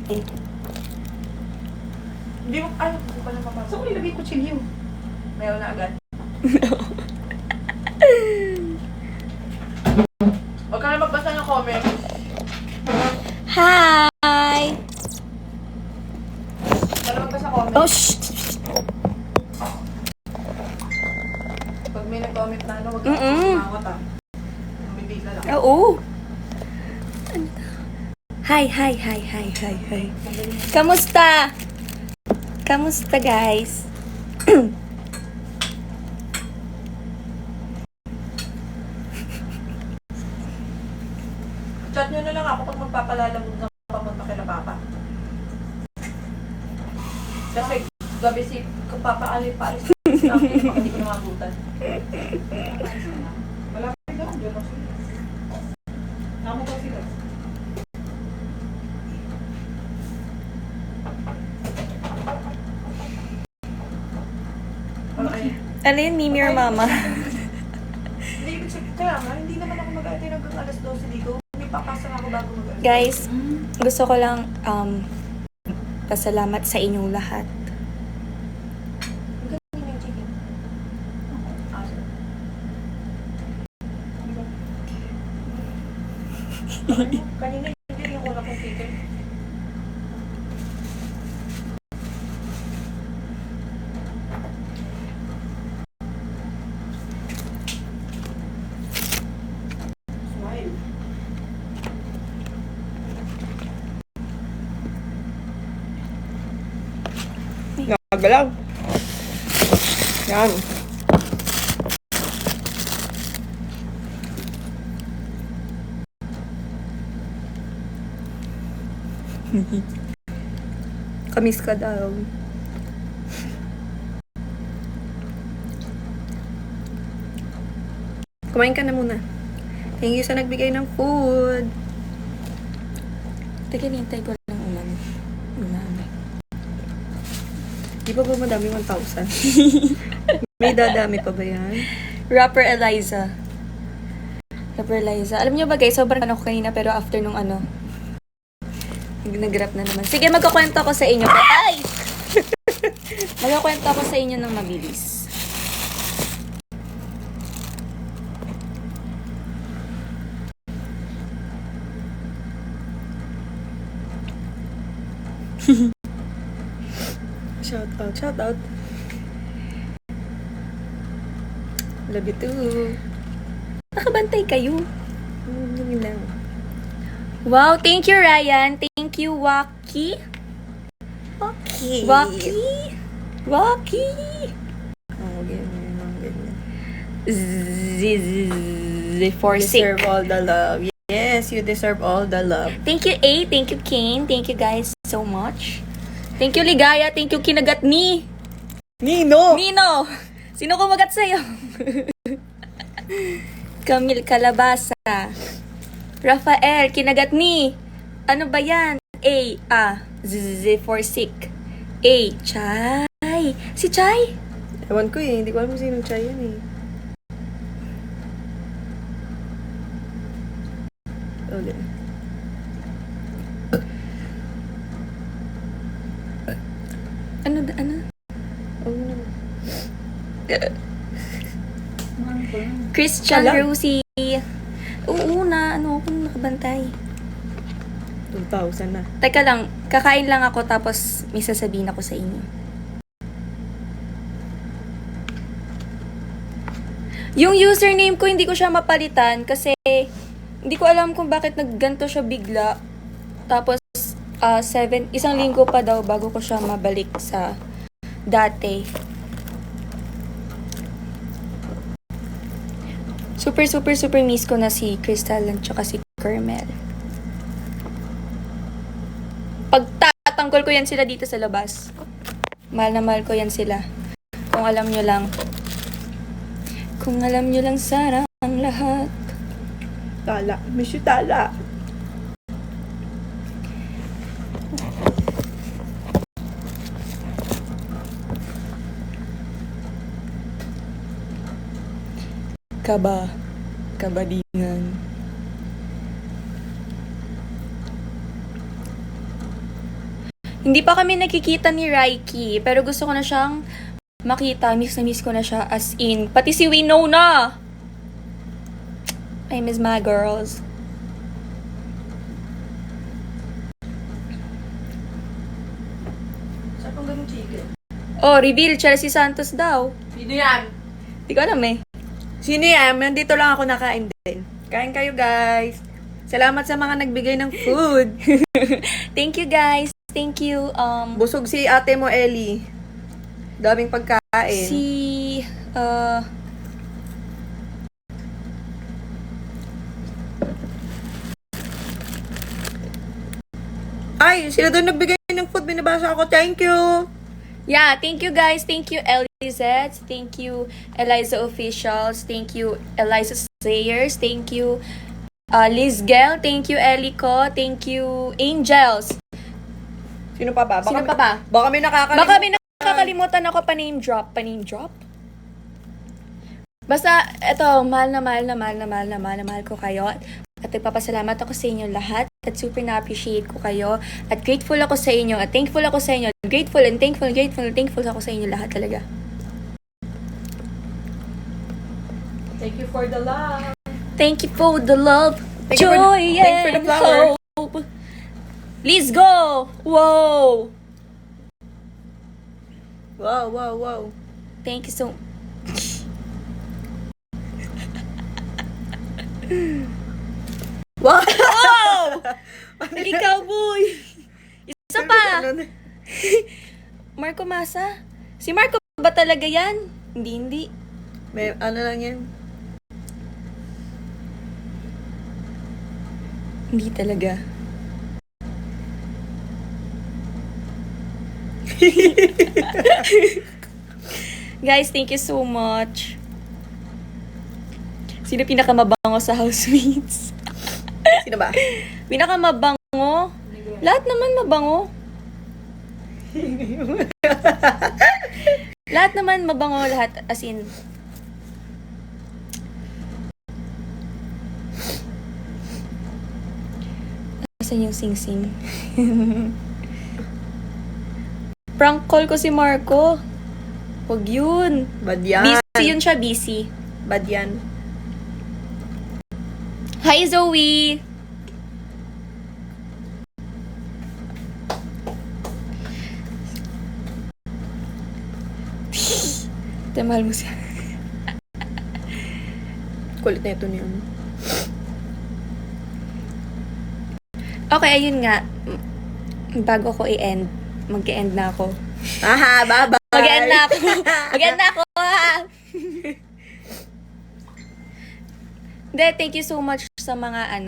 Hindi mo, ay, hindi pa na mapasok. Saan ko nilagay ko chilyo? Mayaw na agad. Huwag ka na magbasa ng comments. Hi! Huwag ka na magbasa comments. Oh, shh! Pag may nag-comment na ano, huwag ka Mm-mm. kumakot ah. Bumibigla lang. Oo. Hi. Kamusta? Kamusta, guys? Chat nyo na lang ako pag magpapalalamog ng pamunta kay na Papa. Kasi gabi si Papa paalis sa akin, baka hindi ko na mabutan. Malapit lang, dyan ako sila. Nakamukaw sila. Okay. Ano yun, Mimi or Mama? Hindi, ibig sabihin, kaya nga, hindi naman ako mag-aatin hanggang alas 12 ligo. May papasok ako bago mag-aatin. Guys, gusto ko lang pasalamat sa inyong lahat. Ang galing yung chicken. Aso. Kanina hindi rin ako kong chicken. Smile. Nagalaw. Yan. Kamis ka daw. Kumain ka na muna. Thank you sa nagbigay ng food. Teka, nintay ko lang umami. Di ba ba madami 1,000? May dadami pa ba yan? Rapper Eliza. Alam niyo ba guys, sobrang ano ko kanina pero after nung ano, nag-rap na naman. Sige, magkakwento ako sa inyo. Ay! Magkakwento ako sa inyo ng mabilis. Shout out. Love you too. Nakabantay kayo. Yun lang. Wow, thank you, Ryan. Thank you, Waki. Okay. Waki. Oh, ganyan. For You deserve all the love. Yes, you deserve all the love. Thank you, A. Thank you, Kane. Thank you, guys, so much. Thank you, Ligaya. Thank you, Kinagat ni. Nino! Nino! Sino kumagat sa'yo? Camille Calabasa. Rafael, Kinagat ni. Ano ba yan? A. For sick. A. Chay. Si Chay? Ewan ko eh, hindi ko alam kung sinong Chay yan eh. Ulit. Ano? Oh, no. Christian Wala. Rosie. Oo na, ako nakabantay. 2,000 na. Teka lang, kakain lang ako tapos may sasabihin ako sa inyo. Yung username ko, hindi ko siya mapalitan kasi hindi ko alam kung bakit nagganto siya bigla. Tapos, isang linggo pa daw bago ko siya mabalik sa dati. Super miss ko na si Crystal at saka si Carmel. Pagtatanggol ko yan sila dito sa labas. Mahal na mahal ko yan sila. Kung alam nyo lang. Kung alam nyo lang sana ang lahat. Tala. Miss you, Tala. Kabadingan. Hindi pa kami nakikita ni Raiki, pero gusto ko na siyang makita. Miss na miss ko na siya as in. Pati si Winona! I miss my girls. Saan pang ganun chicken? Oh, reveal, Chelsea Santos daw. Sino yan? Di ko alam eh. Sino yan? Nandito lang ako nakain din. Kain kayo, guys. Salamat sa mga nagbigay ng food. Thank you guys. Thank you. Busog si ate mo, Ellie. Daming pagkain. Si, Ay, sila doon nagbigay ng food. Binabasa ako. Thank you. yeah, thank you guys. Thank you, Elizet. Thank you, Eliza Officials. Thank you, Eliza Sayers. Thank you, Liz Gel. Thank you, Elico. Thank you, Angels. Sino pa ba? Sino pa ba? Baka may nakakalimutan. Baka may nakakalimutan ako pa-name drop. Pa-name drop? Basta, eto, mahal ko kayo. At nagpapasalamat ako sa inyo lahat. At super na-appreciate ko kayo. At grateful ako sa inyo. At thankful ako sa inyo. Grateful and thankful ako sa inyo lahat talaga. Thank you for the love. Thank you for the love, Thank you for joy, thank you for the and flower. hope. Let's go! Whoa! Wow, wow, wow. Thank you so Wow! Wow! Hindi cowboy! Isa pa! Marco Masa? Si Marco ba talaga yan? Hindi. May ano lang yan. Hindi talaga. Guys, thank you so much. Sino pinakamabango sa housemates? Sino ba? Pinakamabango? Lahat naman mabango. Lahat naman mabango, lahat as in. Asan yung sing-sing? Prank call ko si Marco. Huwag yun. Bad yan. Busy yun siya, busy. Bad yan. Hi, Zoe! Mahal mo siya. Kulit na ito niya. Okay, ayun nga. Bago ko i-end, mag-end na ako. Aha, bye-bye. Mag-end na ako. Mag-end na ako, ha? Hindi, thank you so much sa mga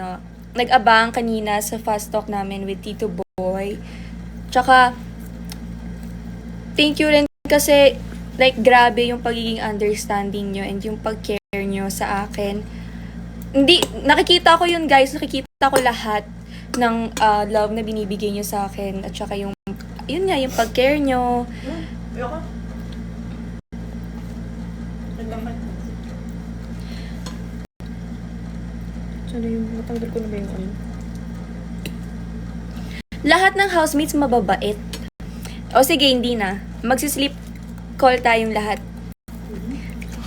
nag-abang kanina sa fast talk namin with Tito Boy. Tsaka, thank you rin kasi, like, grabe yung pagiging understanding nyo and yung pag-care nyo sa akin. Hindi, nakikita ko yun, guys. Nakikita ko lahat ng love na binibigay nyo sa akin. At saka yung, yun nga, yung pag-care nyo. Ayoko. Nagdaman. Sana yung matanggal ko na ba yung ano? Lahat ng housemates mababait. O sige, hindi na. Magsisleep call tayong lahat.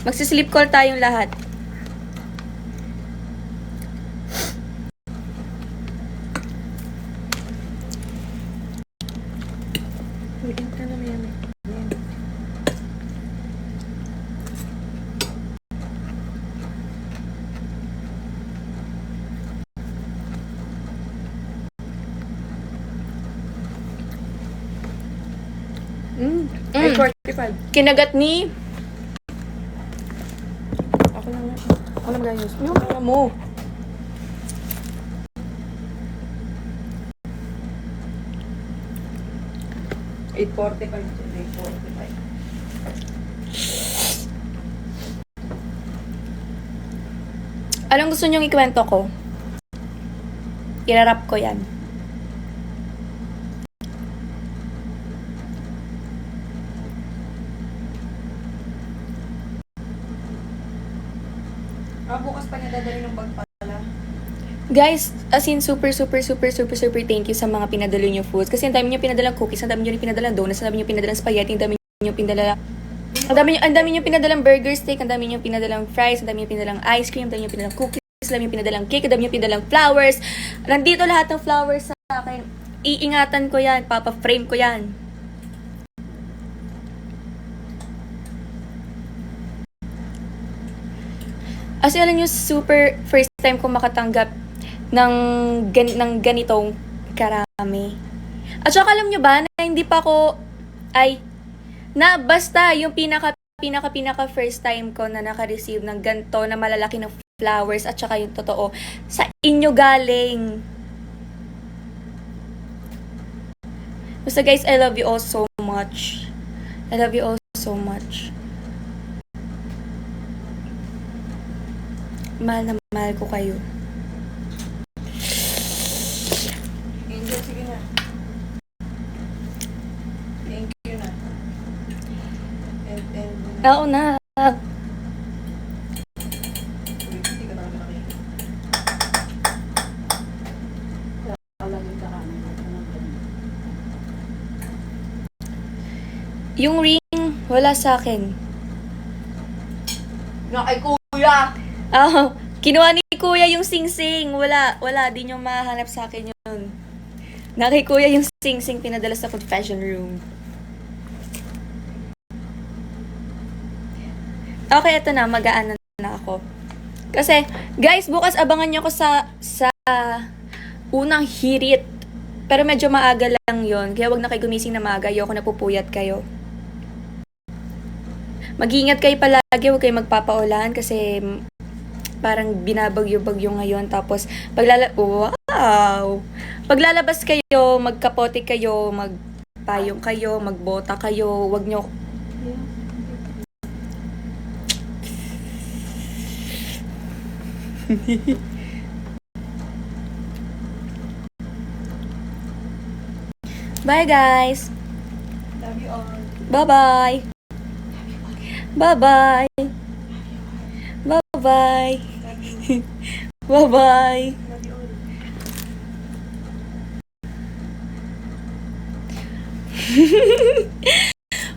Magsisleep call tayong lahat. Wait, ka na yan. Ay, 45. Kinagat ni... Ako lang. Ako lang gayos. Yung kaya mo. Anong gusto nyong ikwento ko? Irarap ko yan. Bukas pa niya dadali ng bag pala. Guys, as in super thank you sa mga pinadala niyo foods. Kasi ang dami niyo pinadalang cookies, ang dami niyo pinadalang donuts, ang dami niyo pinadalang spaghetti, ang dami niyo pinadalang pinadalang burger steak, ang dami niyo pinadalang fries, ang dami niyo pinadalang ice cream, ang dami niyo pinadalang cookies, ang dami niyo pinadalang cake, ang dami niyo pinadalang flowers. Nandito lahat ng flowers sa akin. Iingatan ko yan, papa-frame ko yan. As in, alam niyo, super first time ko makatanggap ng ganitong karami. At saka alam nyo ba, na hindi pa ako, basta yung pinaka first time ko na naka-receive ng ganito na malalaki ng flowers at saka yung totoo, sa inyo galing. Basta guys, I love you all so much. I love you all so much. Mahal na mahal ko kayo. Angel, sige na. Thank you na. And Oo na. hindi ka talaga nakikita. Kalagin ka kami. Yung ring, wala sa akin. Na kay kuya! Kinuha ni kuya yung sing-sing. Wala, di nyo mahanap sa akin yun. Na kay kuya yung sing-sing pinadala sa confession room. Okay, eto na, magaan na ako. Kasi, guys, bukas abangan nyo ako sa unang hirit. Pero medyo maaga lang yon, kaya wag na kayo gumising na maaga. Ayoko na pupuyat kayo. Mag-iingat kayo palagi, huwag kayo magpapaulan kasi parang binabagyo-bagyo ngayon. Tapos, paglalabas kayo, magkapote kayo, magpayong kayo, magbota kayo, wag nyo. Bye guys. Love you all. Bye-bye. Bye-bye. Bye-bye. Bye-bye. Love you all.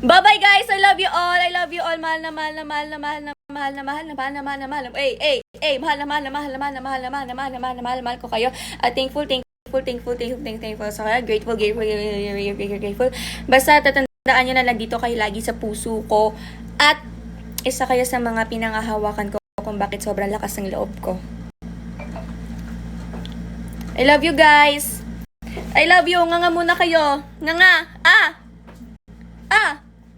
Bye-bye guys. I love you all. I love you all. Mahal na mahal na mahal na mahal na mahal na mahal na mahal na mahal na mahal na mahal na mahal na mahal na mahal na mahal na mahal na mahal na mahal na mahal na mahal ko kayo. Thankful sa kaya. Grateful. Basta tatandaan nyo na nandito kayo lagi sa puso ko. At isa kayo sa mga pinangahawakan ko kung bakit sobrang lakas ng loob ko. I love you guys. I love you. Nga muna kayo. Nga.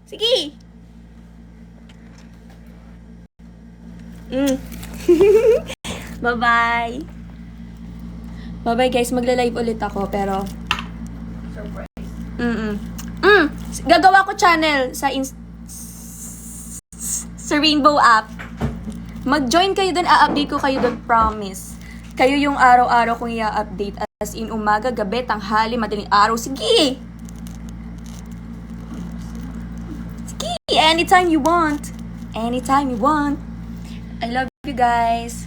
Sige. Bye-bye. Bye-bye guys. Magla-live ulit ako pero Surprise. Gagawa ko channel sa sa Rainbow app. Mag-join kayo dun, a-update ko kayo dun, promise. Kayo yung araw-araw kong i-update as in umaga, gabi, tanghali, madaling araw. Sige! Anytime you want. Anytime you want. I love you guys.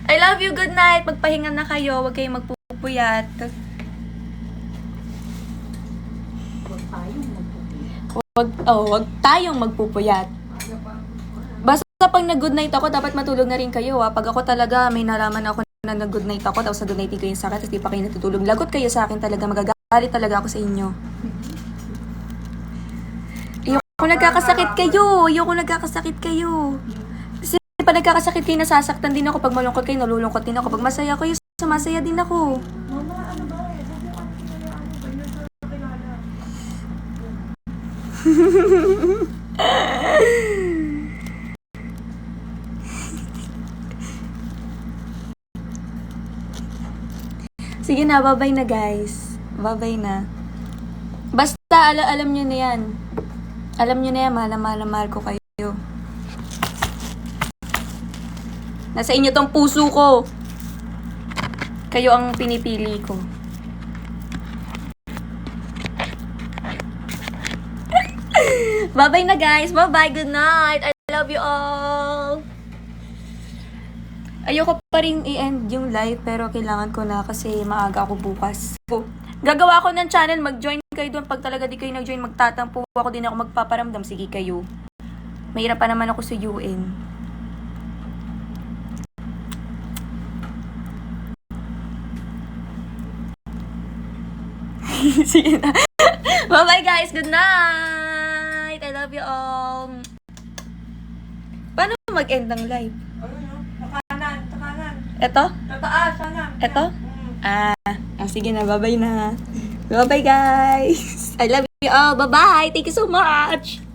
I love you. Good night. Magpahinga na kayo. Huwag kayong magpupuyat. Huwag tayong magpupuyat. Basta pag nag-good night ako, dapat matulog na rin kayo. Pag ako talaga, may nalaman ako na nag-good night ako, tapos nag-good night ko yung sakit, tapos di pa kayo natutulog. Lagot kayo sa akin talaga. Magagalit talaga ako sa inyo. Ayoko nagkakasakit kayo. Kasi pag nagkakasakit kayo, nasasaktan din ako. Pag malungkot kayo, nalulungkot din ako. Pag masaya kayo, sumasaya din ako. Mama, ano ba? Sige na, bye-bye na guys. Bye-bye na. Basta, alam nyo na yan. Alam nyo na yan, mahal na mahal ko kayo. Nasa inyo tong puso ko. Kayo ang pinipili ko. Bye-bye na guys. Bye-bye. Good night. I love you all. Ayoko pa rin i-end yung live pero kailangan ko na kasi maaga ako bukas. So, gagawa ako ng channel, mag-join kayo doon. Pag talaga di kayo nag-join, magtatampo ako din ako magpaparamdam. Sige kayo. Mahirap pa naman ako sa UN. Sige na. Bye-bye guys. Good night. I love you all. Paano mag-end ng live? Ano yun? Sa kanan. Eto? Sa taas, sana. Eto? Mm. Sige na. Bye-bye na. Bye-bye guys. I love you all. Bye-bye. Thank you so much.